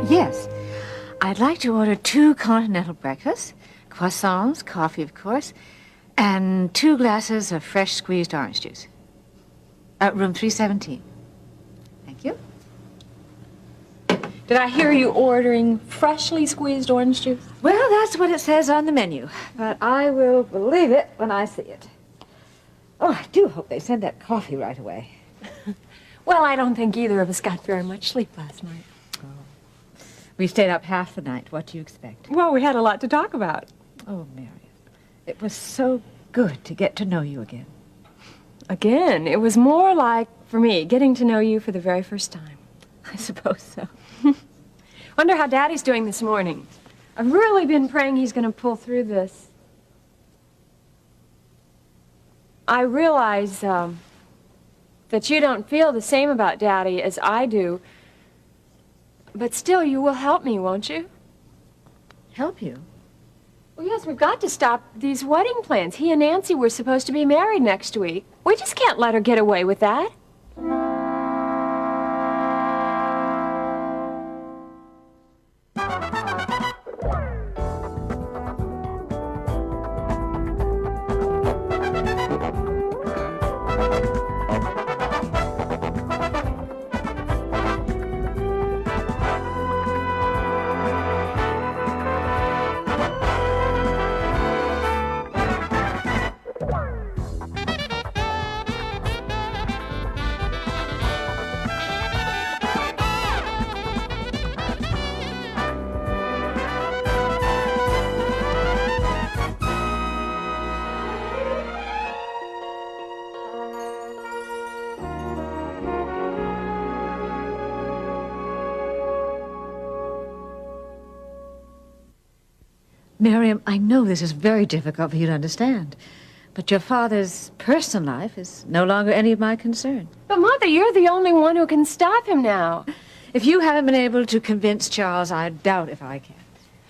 Yes. I'd like to order 2 continental breakfasts, croissants, coffee, of course, and 2 glasses of fresh squeezed orange juice. Room 317. Thank you. Did I hear you ordering freshly squeezed orange juice? Well, that's what it says on the menu, but I will believe it when I see it. Oh, I do hope they send that coffee right away. Well, I don't think either of us got very much sleep last night. Oh. We stayed up half the night. What do you expect? Well, we had a lot to talk about. Oh, Marion, it was so good to get to know you again. Again, it was more like, for me, getting to know you for the very first time. I suppose so. Wonder how Daddy's doing this morning. I've really been praying he's going to pull through this. I realize that you don't feel the same about Daddy as I do, but still you will help me, won't you? Help you? Well, yes, we've got to stop these wedding plans. He and Nancy were supposed to be married next week. We just can't let her get away with that. Miriam, I know this is very difficult for you to understand, but your father's personal life is no longer any of my concern. But, Mother, you're the only one who can stop him now. If you haven't been able to convince Charles, I doubt if I can.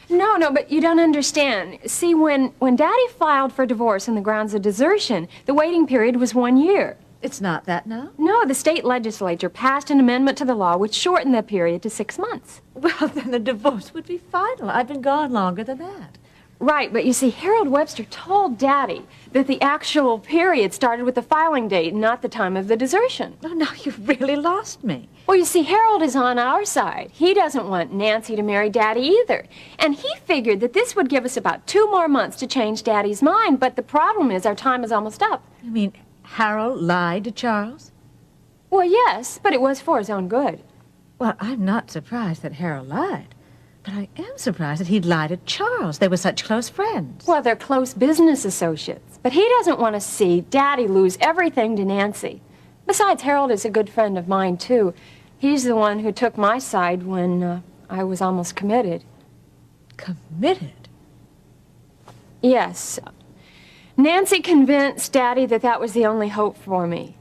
No, but you don't understand. See, when Daddy filed for divorce on the grounds of desertion, the waiting period was 1 year. It's not that now? No, the state legislature passed an amendment to the law which shortened that period to 6 months. Well, then the divorce would be final. I've been gone longer than that. Right, but you see, Harold Webster told Daddy that the actual period started with the filing date, not the time of the desertion. Oh, now you've really lost me. Well, you see, Harold is on our side. He doesn't want Nancy to marry Daddy either. And he figured that this would give us about 2 more months to change Daddy's mind, but the problem is our time is almost up. You mean Harold lied to Charles? Well, yes, but it was for his own good. Well, I'm not surprised that Harold lied. But I am surprised that he'd lie to Charles. They were such close friends. Well, they're close business associates. But he doesn't want to see Daddy lose everything to Nancy. Besides, Harold is a good friend of mine, too. He's the one who took my side when I was almost committed. Committed? Yes. Nancy convinced Daddy that that was the only hope for me.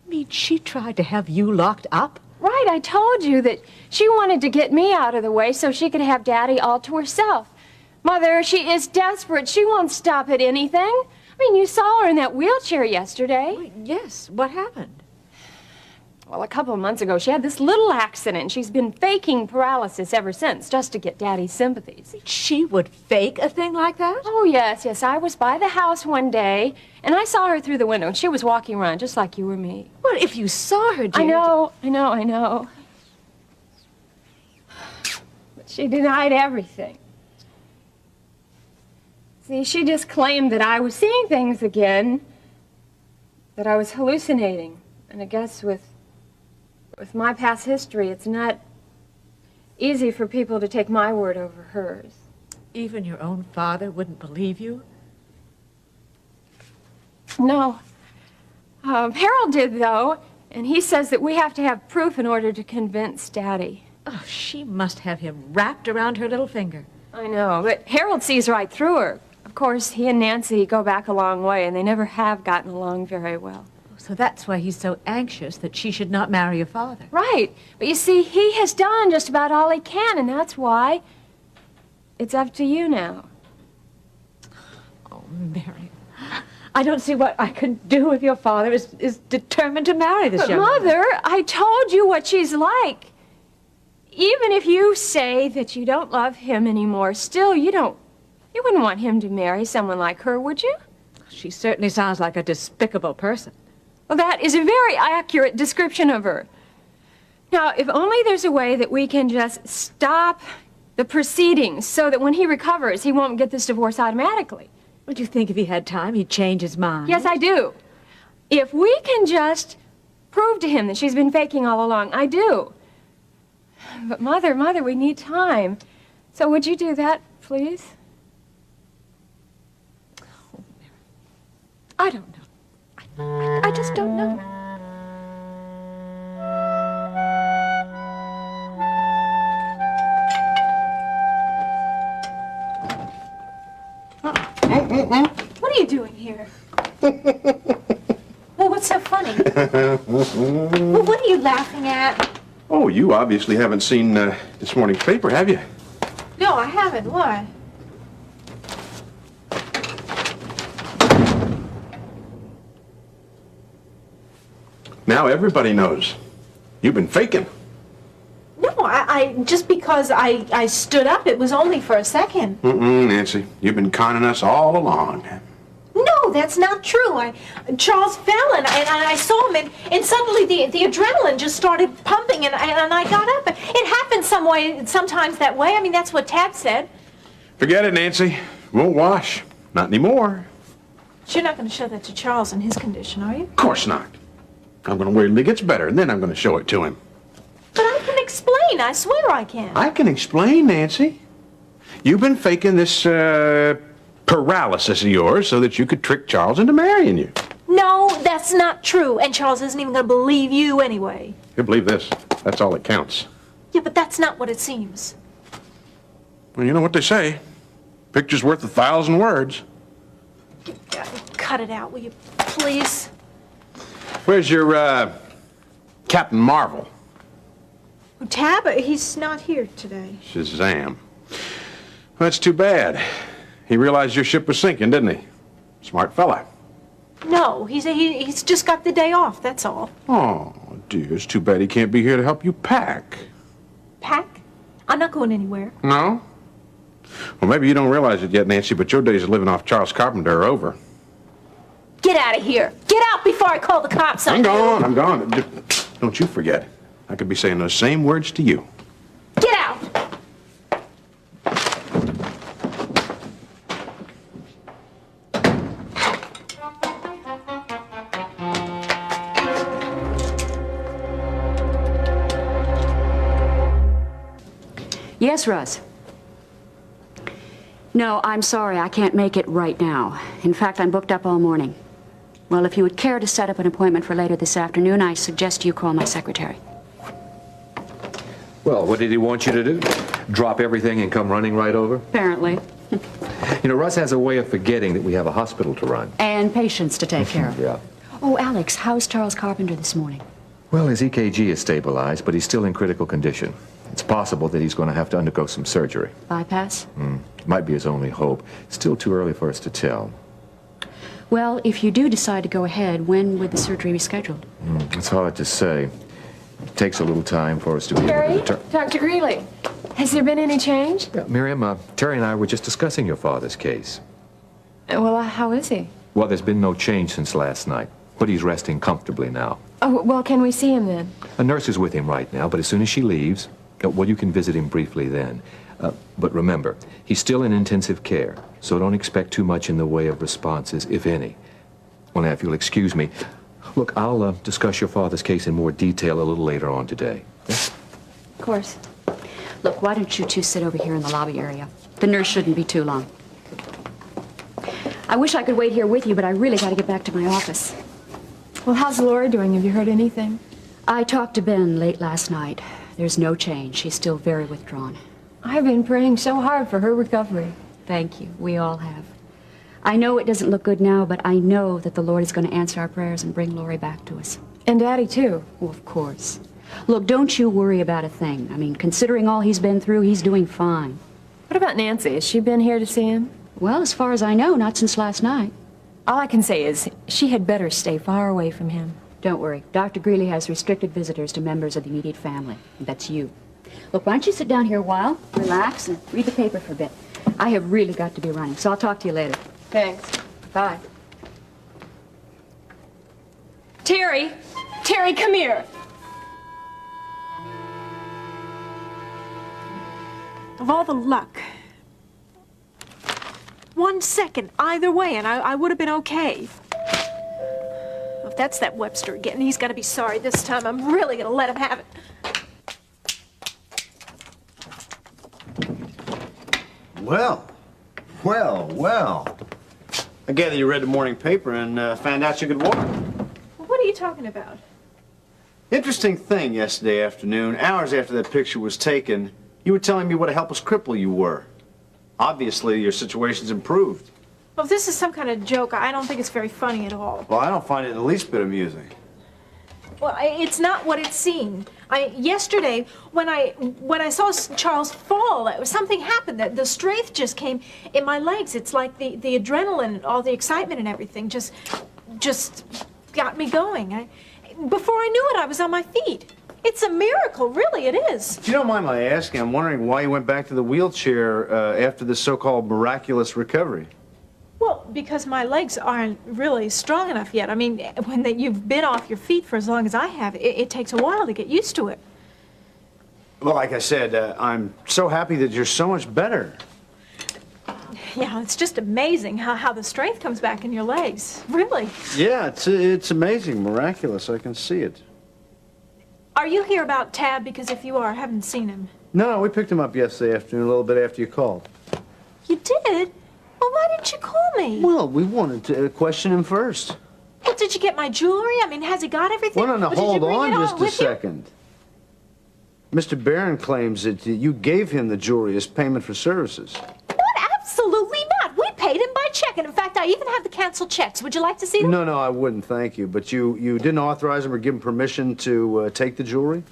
You mean she tried to have you locked up? Right, I told you that she wanted to get me out of the way so she could have Daddy all to herself. Mother, she is desperate. She won't stop at anything. I mean, you saw her in that wheelchair yesterday. Wait, yes, what happened? Well, a couple of months ago, she had this little accident. She's been faking paralysis ever since, just to get Daddy's sympathies. She would fake a thing like that? Oh, yes. I was by the house one day, and I saw her through the window, and she was walking around just like you or me. Well, if you saw her, dear... I know. But she denied everything. See, she just claimed that I was seeing things again, that I was hallucinating. And I guess with my past history, it's not easy for people to take my word over hers. Even your own father wouldn't believe you? No. Harold did, though, and he says that we have to have proof in order to convince Daddy. Oh, she must have him wrapped around her little finger. I know, but Harold sees right through her. Of course, he and Nancy go back a long way, and they never have gotten along very well. So that's why he's so anxious that she should not marry your father. Right. But you see, he has done just about all he can, and that's why it's up to you now. Oh, Mary, I don't see what I could do if your father is determined to marry this young woman. Mother, I told you what she's like. even if you say that you don't love him anymore, still you wouldn't want him to marry someone like her, would you? She certainly sounds like a despicable person. Well, that is a very accurate description of her. Now, if only there's a way that we can just stop the proceedings so that when he recovers, he won't get this divorce automatically. Would you think if he had time, he'd change his mind? Yes, I do. If we can just prove to him that she's been faking all along, I do. But Mother, we need time. So would you do that, please? I don't know. I just don't know. What are you doing here? Well, what's so funny? Well, what are you laughing at? Oh, you obviously haven't seen this morning's paper, have you? No, I haven't. Why? Now everybody knows. You've been faking. No, I just because I stood up, it was only for a second. Nancy, you've been conning us all along. No, that's not true. Charles fell and I saw him and suddenly the adrenaline just started pumping and I got up. It happens sometimes that way. I mean, that's what Tab said. Forget it, Nancy. Won't wash. Not anymore. But you're not going to show that to Charles in his condition, are you? Of course not. I'm going to wait till he gets better, and then I'm going to show it to him. But I can explain. I swear I can. I can explain, Nancy. You've been faking this paralysis of yours so that you could trick Charles into marrying you. No, that's not true. And Charles isn't even going to believe you anyway. He'll believe this. That's all that counts. Yeah, but that's not what it seems. Well, you know what they say. Picture's worth 1,000 words. Cut it out, will you please? Where's your, Captain Marvel? Tab, he's not here today. Shazam. Well, that's too bad. He realized your ship was sinking, didn't he? Smart fella. No, he's just got the day off, that's all. Oh, dear, it's too bad he can't be here to help you pack. Pack? I'm not going anywhere. No? Well, maybe you don't realize it yet, Nancy, but your days of living off Charles Carpenter are over. Get out of here. Get out before I call the cops on I'm you. gone, I'm gone. Don't you forget. I could be saying those same words to you. Get out. Yes, Russ. No, I'm sorry, I can't make it right now. In fact, I'm booked up all morning. Well, if you would care to set up an appointment for later this afternoon, I suggest you call my secretary. Well, what did he want you to do? Drop everything and come running right over? Apparently. You know, Russ has a way of forgetting that we have a hospital to run. And patients to take care of. Yeah. Oh, Alex, how's Charles Carpenter this morning? Well, his EKG is stabilized, but he's still in critical condition. It's possible that he's going to have to undergo some surgery. Bypass? Might be his only hope. Still too early for us to tell. Well, if you do decide to go ahead, when would the surgery be scheduled? It's hard to say. It takes a little time for us to be able to Terry, determine. Dr. Greeley, has there been any change? Yeah, Miriam, Terry and I were just discussing your father's case. Well, how is he? Well, there's been no change since last night, but he's resting comfortably now. Oh, well, can we see him then? A nurse is with him right now, but as soon as she leaves, well, you can visit him briefly then. But remember, he's still in intensive care, so don't expect too much in the way of responses, if any. Well, now, if you'll excuse me, look, I'll discuss your father's case in more detail a little later on today. Of course. Look, why don't you two sit over here in the lobby area? The nurse shouldn't be too long. I wish I could wait here with you, but I really got to get back to my office. Well, how's Laura doing? Have you heard anything? I talked to Ben late last night. There's no change. She's still very withdrawn. I've been praying so hard for her recovery. Thank you. We all have. I know it doesn't look good now, but I know that the Lord is going to answer our prayers and bring Lori back to us. And Daddy, too. Oh, of course. Look, don't you worry about a thing. I mean, considering all he's been through, he's doing fine. What about Nancy? Has she been here to see him? Well, as far as I know, not since last night. All I can say is she had better stay far away from him. Don't worry. Dr. Greeley has restricted visitors to members of the immediate family. That's you. Look, why don't you sit down here a while, relax, and read the paper for a bit. I have really got to be running, so I'll talk to you later. Thanks. Bye. Terry! Terry, come here! Of all the luck. 1 second either way, and I would have been okay. If that's that Webster again, he's got to be sorry this time. I'm really going to let him have it. Well, well. I gather you read the morning paper and found out you could walk. What are you talking about? Interesting thing yesterday afternoon, hours after that picture was taken, you were telling me what a helpless cripple you were. Obviously, your situation's improved. Well, if this is some kind of joke, I don't think it's very funny at all. Well, I don't find it in the least bit amusing. Well, it's not what it seemed. Yesterday, when I saw Charles fall, something happened. The strength just came in my legs. It's like the adrenaline, all the excitement and everything just got me going. Before I knew it, I was on my feet. It's a miracle, really, it is. If you don't mind my asking, I'm wondering why you went back to the wheelchair after this so-called miraculous recovery. Well, because my legs aren't really strong enough yet. I mean, when you've been off your feet for as long as I have, it takes a while to get used to it. Well, like I said, I'm so happy that you're so much better. Yeah, it's just amazing how the strength comes back in your legs. Really. Yeah, it's amazing, miraculous. I can see it. Are you here about Tab? Because if you are, I haven't seen him. No, we picked him up yesterday afternoon, a little bit after you called. You did? Well, why didn't you call me? Well, we wanted to question him first. Well, did you get my jewelry? I mean, has he got everything? Well, no, Or did you hold bring on it all just a with you? second. Mr. Barron claims that you gave him the jewelry as payment for services. What? Absolutely not. We paid him by check, and in fact, I even have the canceled checks. Would you like to see them? No, I wouldn't, thank you. But you didn't authorize him or give him permission to take the jewelry?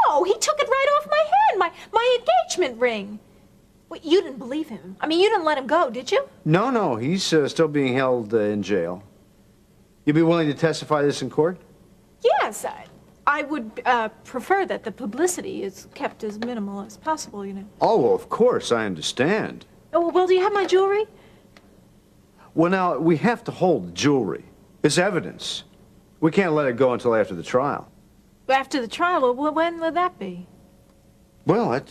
No, he took it right off my hand, my engagement ring. Wait, you didn't believe him? I mean, you didn't let him go, did you? No, he's still being held in jail. You'd be willing to testify this in court? Yes, I would prefer that the publicity is kept as minimal as possible, you know. Oh, well, of course, I understand. Oh, well, do you have my jewelry? Well, now, we have to hold the jewelry. It's evidence. We can't let it go until after the trial. After the trial, well, when would that be? Well, that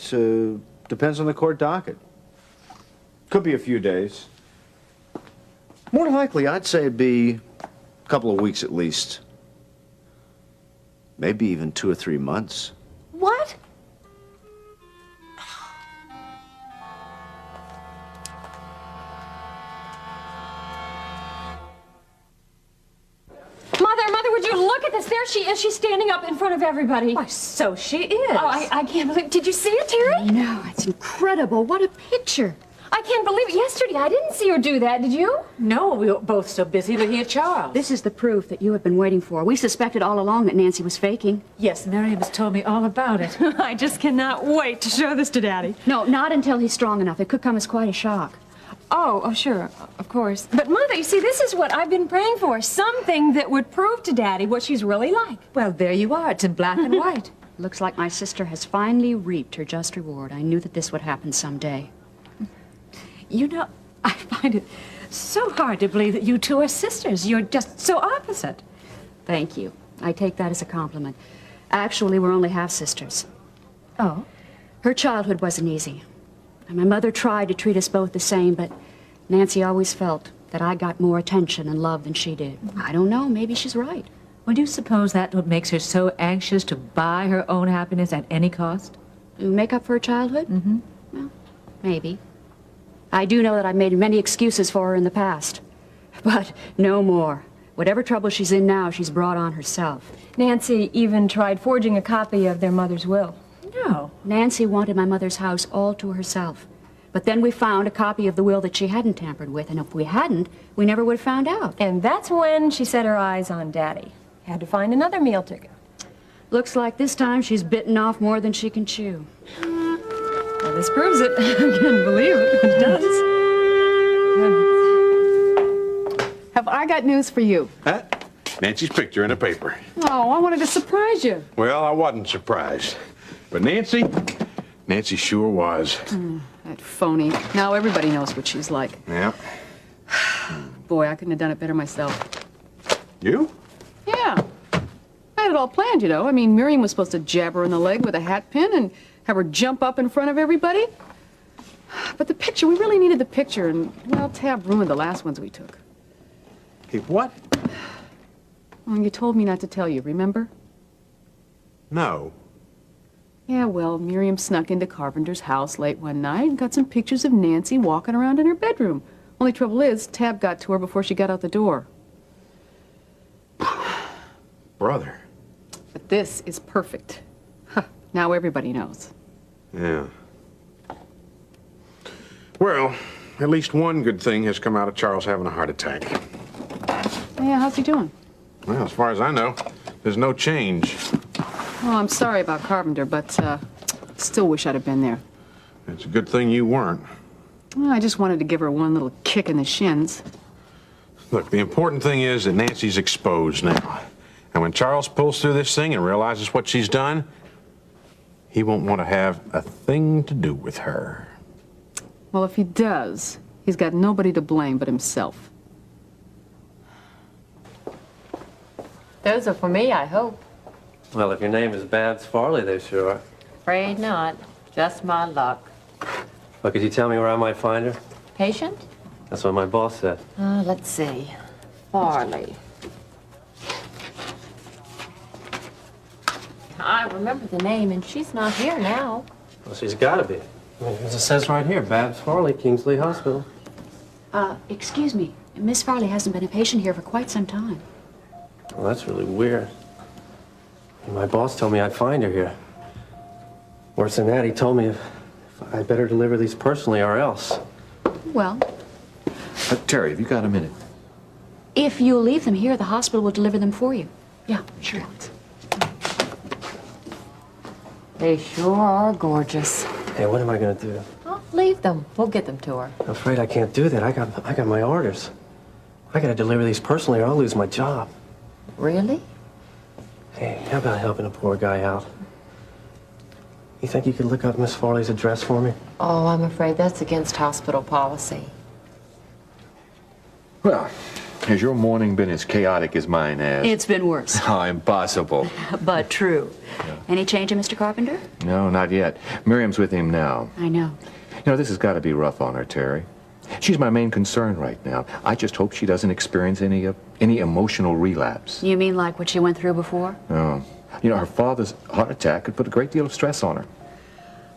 depends on the court docket. Could be a few days. More likely, I'd say it'd be a couple of weeks at least. Maybe even 2 or 3 months. What? Mother, would you look at this? There she is. She's standing up in front of everybody. Why, so she is. Oh, I can't believe. Did you see it, Terry? No, it's incredible. What a picture. I can't believe it. Yesterday, I didn't see her do that. Did you? No, we were both so busy looking at Charles. This is the proof that you have been waiting for. We suspected all along that Nancy was faking. Yes, Miriam has told me all about it. I just cannot wait to show this to Daddy. No, not until he's strong enough. It could come as quite a shock. Oh, sure, of course. But Mother, you see, this is what I've been praying for. Something that would prove to Daddy what she's really like. Well, there you are. It's in black and white. Looks like my sister has finally reaped her just reward. I knew that this would happen someday. You know, I find it so hard to believe that you two are sisters. You're just so opposite. Thank you. I take that as a compliment. Actually, we're only half-sisters. Oh? Her childhood wasn't easy. And my mother tried to treat us both the same, but Nancy always felt that I got more attention and love than she did. I don't know. Maybe she's right. Well, do you suppose that what makes her so anxious to buy her own happiness at any cost? To make up for her childhood? Mm-hmm. Well, maybe. I do know that I've made many excuses for her in the past. But no more. Whatever trouble she's in now, she's brought on herself. Nancy even tried forging a copy of their mother's will. No. Nancy wanted my mother's house all to herself. But then we found a copy of the will that she hadn't tampered with, and if we hadn't, we never would have found out. And that's when she set her eyes on Daddy. Had to find another meal ticket. Looks like this time she's bitten off more than she can chew. Well, this proves it. I can't believe it. It does. Have I got news for you? Huh? Nancy's picture in the paper. Oh, I wanted to surprise you. Well, I wasn't surprised. But Nancy sure was. That phony. Now everybody knows what she's like. Yeah. Boy, I couldn't have done it better myself. You? Yeah. I had it all planned, you know. I mean, Miriam was supposed to jab her in the leg with a hat pin and have her jump up in front of everybody. But the picture, we really needed the picture, and, well, Tab ruined the last ones we took. Hey, what? Well, you told me not to tell you, remember? No. Yeah, well, Miriam snuck into Carpenter's house late one night and got some pictures of Nancy walking around in her bedroom. Only trouble is, Tab got to her before she got out the door. Brother. But this is perfect. Huh, now everybody knows. Yeah. Well, at least one good thing has come out of Charles having a heart attack. Yeah, how's he doing? Well, as far as I know, there's no change. Oh, I'm sorry about Carpenter, but still wish I'd have been there. It's a good thing you weren't. Well, I just wanted to give her one little kick in the shins. Look, the important thing is that Nancy's exposed now. And when Charles pulls through this thing and realizes what she's done, he won't want to have a thing to do with her. Well, if he does, he's got nobody to blame but himself. Those are for me, I hope. Well, if your name is Babs Farley, they sure are. Afraid not. Just my luck. Well, could you tell me where I might find her? Patient? That's what my boss said. Let's see. Farley. I remember the name, and she's not here now. Well, she's got to be. I mean, as it says right here, Babs Farley, Kingsley Hospital. Excuse me. Miss Farley hasn't been a patient here for quite some time. Well, that's really weird. My boss told me I'd find her here. Worse than that, he told me if I'd better deliver these personally or else. Well, Terry, have you got a minute? if you'll leave them here, the hospital will deliver them for you. Yeah, sure. They sure are gorgeous. Hey, what am I going to do? Oh, leave them. We'll get them to her. I'm afraid I can't do that. I got my orders. I got to deliver these personally or I'll lose my job. Really? Hey, how about helping a poor guy out? You think you could look up Miss Farley's address for me? Oh, I'm afraid that's against hospital policy. Well, has your morning been as chaotic as mine has? It's been worse, Oh, impossible. but true. Any change in Mr. Carpenter? No, not yet. Miriam's with him now. I know. You know, this has got to be rough on her, Terry. She's my main concern right now. I just hope she doesn't experience any emotional relapse. You mean like what she went through before? Oh. You know, her father's heart attack could put a great deal of stress on her.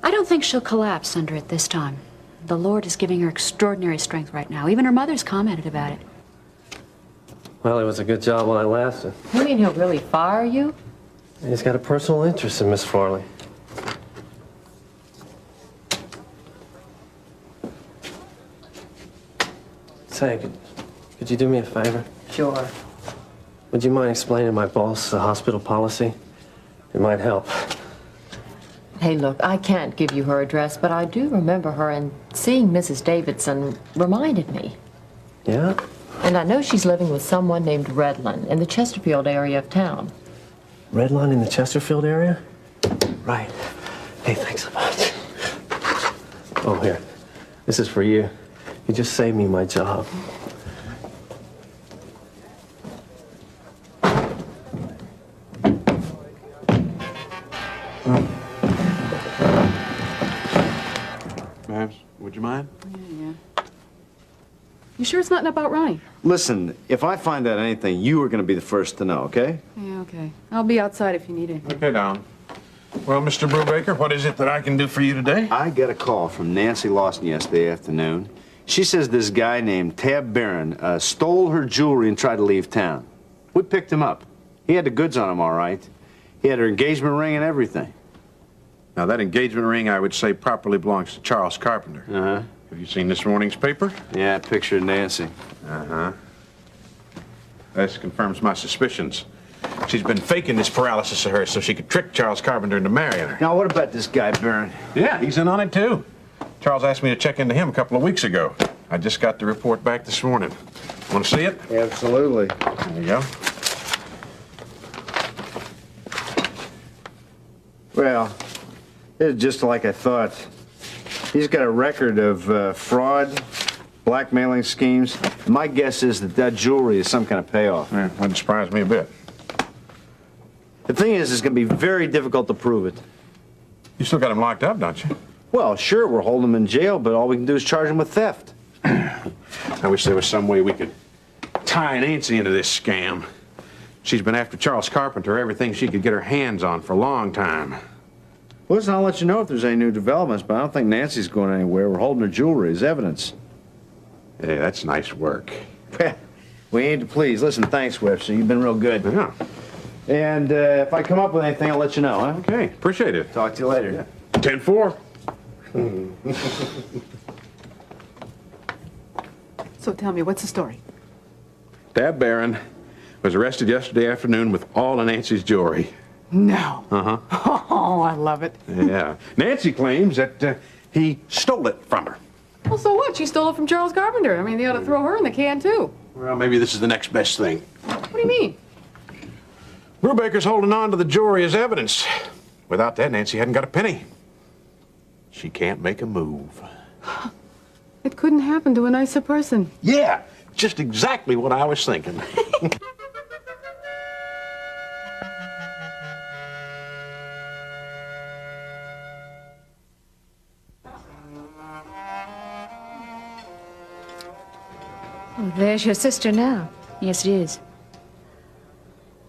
I don't think she'll collapse under it this time. The Lord is giving her extraordinary strength right now. Even her mother's commented about it. Well, it was a good job while I lasted. You mean he'll really fire you? He's got a personal interest in Miss Farley. Say, could you do me a favor? Sure. Would you mind explaining to my boss the hospital policy? It might help. Hey, look, I can't give you her address, but I do remember her, and seeing Mrs. Davidson reminded me. Yeah? And I know she's living with someone named Redland in the Chesterfield area of town. Redline in the Chesterfield area? Right. Hey, thanks a bunch. Oh, here. This is for you. You just saved me my job. Babs, would you mind? Yeah. You sure it's nothing about Ronnie? Listen, if I find out anything, you are going to be the first to know, okay? Yeah, okay. I'll be outside if you need it. Okay, Don. Well, Mr. Brubaker, what is it that I can do for you today? I got a call from Nancy Lawson yesterday afternoon. She says this guy named Tab Barron stole her jewelry and tried to leave town. We picked him up. He had the goods on him, all right. He had her engagement ring and everything. Now, that engagement ring, I would say, properly belongs to Charles Carpenter. Uh-huh. Have you seen this morning's paper? Yeah, picture of Nancy. Uh-huh. This confirms my suspicions. She's been faking this paralysis of hers so she could trick Charles Carpenter into marrying her. Now, what about this guy, Barron? Yeah, he's in on it, too. Charles asked me to check into him a couple of weeks ago. I just got the report back this morning. Want to see it? Absolutely. There you go. Well, It's just like I thought. He's got a record of fraud, blackmailing schemes. My guess is that jewelry is some kind of payoff. Yeah, wouldn't surprise me a bit. The thing is, it's going to be very difficult to prove it. You still got him locked up, don't you? Well, sure, we're holding him in jail, but all we can do is charge him with theft. I wish there was some way we could tie Nancy into this scam. She's been after Charles Carpenter, everything she could get her hands on for a long time. Well, listen, I'll let you know if there's any new developments, but I don't think Nancy's going anywhere. We're holding her jewelry as evidence. Hey, that's nice work. We aim to please. Listen, thanks, Webster. You've been real good. Yeah. And if I come up with anything, I'll let you know, huh? Okay, appreciate it. Talk to you later. 10-4. So tell me, what's the story? Tab Barron was arrested yesterday afternoon with all of Nancy's jewelry. No. Uh-huh. Oh, I love it. Yeah. Nancy claims that he stole it from her. Well, so what? She stole it from Charles Carpenter. I mean, they ought to throw her in the can, too. Well, maybe this is the next best thing. What do you mean? Brubaker's holding on to the jewelry as evidence. Without that, Nancy hadn't got a penny. She can't make a move. It couldn't happen to a nicer person. Yeah, just exactly what I was thinking. Oh, there's your sister now. Yes, it is.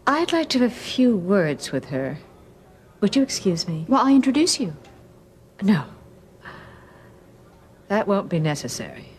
I'd like to have a few words with her. Would you excuse me? Well, I'll introduce you. No. That won't be necessary.